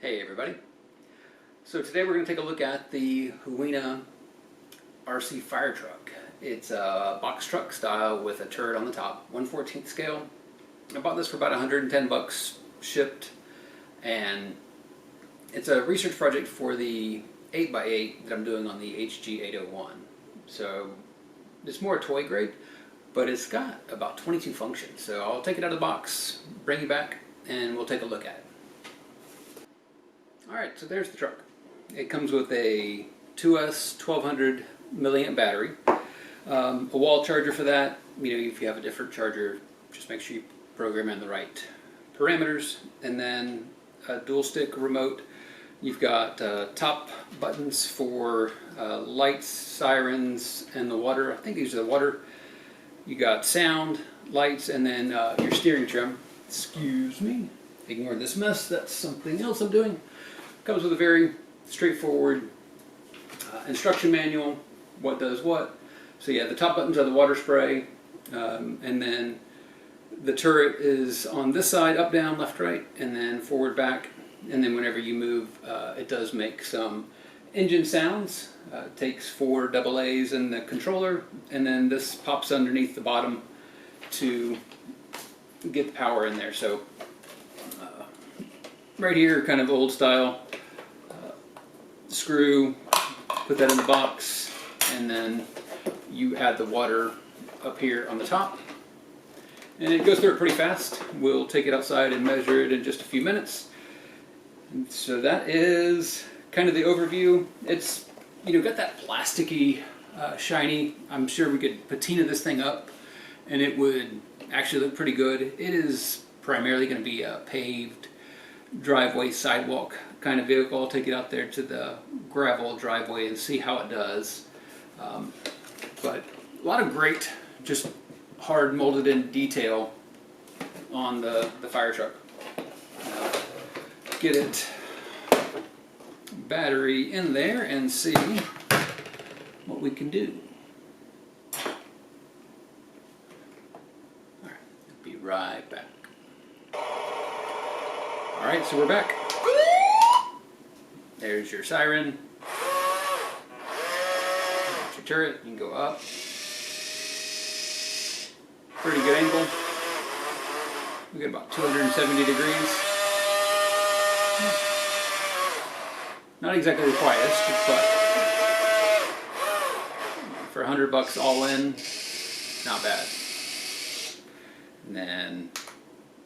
Hey everybody. So today we're going to take a look at the Huina RC Fire Truck. It's a box truck style with a turret on the top, 1/14 scale. I bought this for about 110 bucks shipped, and it's a research project for the 8x8 that I'm doing on the HG801. So it's more toy grade, but it's got about 22 functions. So I'll take it out of the box, bring it back, and we'll take a look at it. Alright, so there's the truck. It comes with a 2S 1200 milliamp battery, a wall charger for that. You know, if you have a different charger, just make sure you program in the right parameters, and then a dual stick remote. You've got top buttons for lights, sirens, and the water. I think these are the water. You got sound, lights, and then your steering trim. Excuse me. Ignore this mess. That's something else I'm doing. Comes with a very straightforward instruction manual, what does what. So yeah, the top buttons are the water spray, and then the turret is on this side, up, down, left, right, and then forward, back. And then whenever you move, it does make some engine sounds. It takes 4 AA's in the controller, and then this pops underneath the bottom to get the power in there. So right here, kind of old style, screw, put that in the box, and then you add the water up here on the top, and it goes through it pretty fast. We'll take it outside and measure it in just a few minutes. And so that is kind of the overview. It's, you know, got that plasticky, shiny. I'm sure we could patina this thing up and it would actually look pretty good. It is primarily going to be a paved driveway sidewalk kind of vehicle. I'll take it out there to the gravel driveway and see how it does. But a lot of great, just hard molded in detail on the fire truck. Get it battery in there and see what we can do. Alright, be right back. Alright, so we're back. There's your siren. There's your turret. You can go up. Pretty good angle. We get about 270 degrees. Not exactly the quietest, but for 100 bucks all in, not bad. And then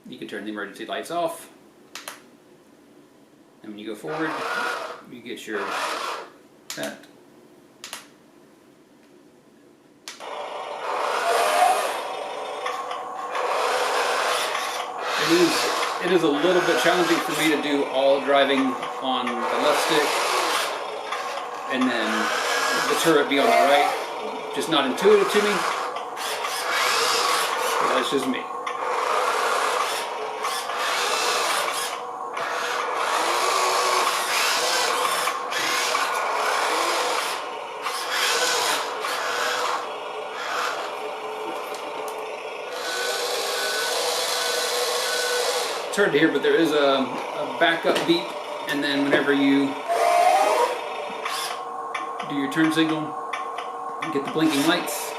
you can turn the emergency lights off. And when you go forward, you get your that. It is a little bit challenging for me to do all driving on the left stick and then the turret be on the right. Just not intuitive to me. But that's just me. Turn to here, but there is a backup beep, and then whenever you do your turn signal, you get the blinking lights.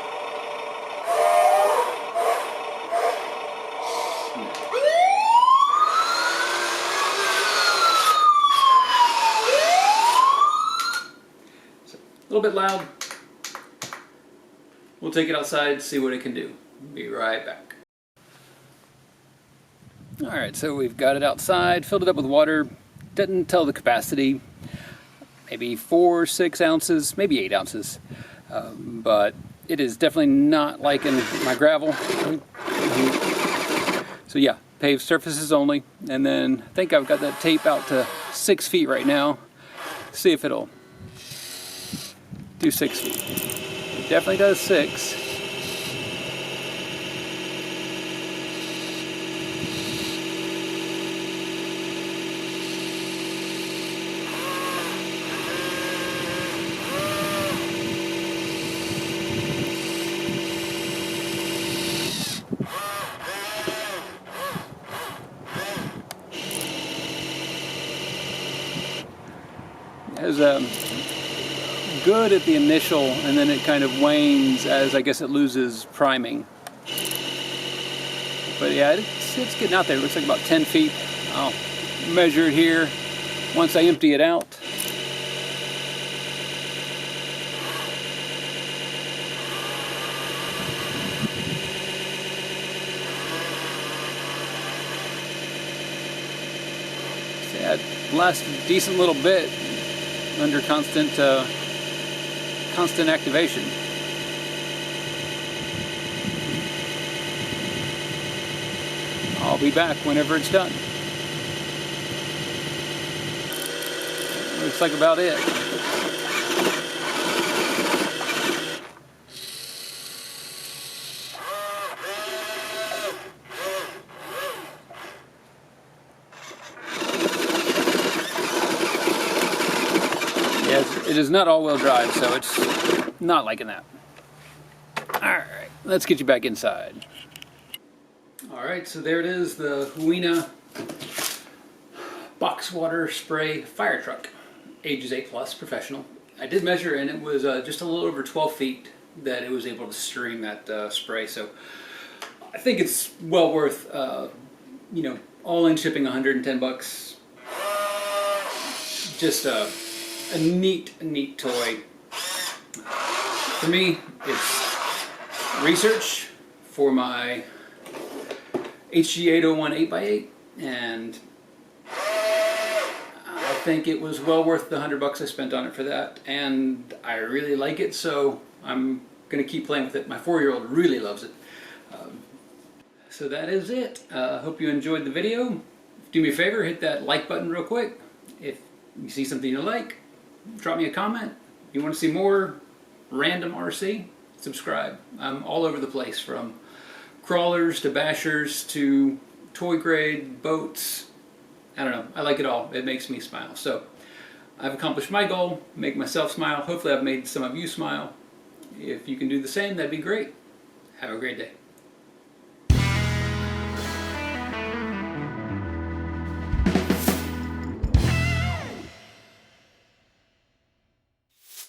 So, a little bit loud. We'll take it outside, see what it can do. Be right back. Alright, so we've got it outside, filled it up with water. Didn't tell the capacity, maybe 4 or 6 ounces, maybe 8 ounces. But it is definitely not liking my gravel. So yeah, paved surfaces only. And then I think I've got that tape out to 6 feet right now. See if it'll do 6 feet. It definitely does 6. Has good at the initial, and then it kind of wanes as I guess it loses priming. But yeah, it's getting out there. It looks like about 10 feet. I'll measure it here once I empty it out. Yeah, it lasts a decent little bit under constant activation. I'll be back whenever it's done. Looks like about it. Yes, it is not all-wheel drive, so it's not liking that. Alright, let's get you back inside. Alright, so there it is, the Huina box water spray fire truck. Ages 8+, professional. I did measure, and it was just a little over 12 feet that it was able to stream that spray, so I think it's well worth, you know, all-in shipping $110. Just a neat toy. For me, it's research for my HG801 8x8, and I think it was well worth the $100 I spent on it for that, and I really like it, so I'm gonna keep playing with it. My 4-year-old really loves it. So that is it. Hope you enjoyed the video. Do me a favor, hit that like button real quick. If you see something you like, drop me a comment. If you want to see more random RC, subscribe. I'm all over the place, from crawlers to bashers to toy grade boats. I don't know, I like it all. It makes me smile. So I've accomplished my goal, make myself smile. Hopefully I've made some of you smile. If you can do the same, that'd be great. Have a great day.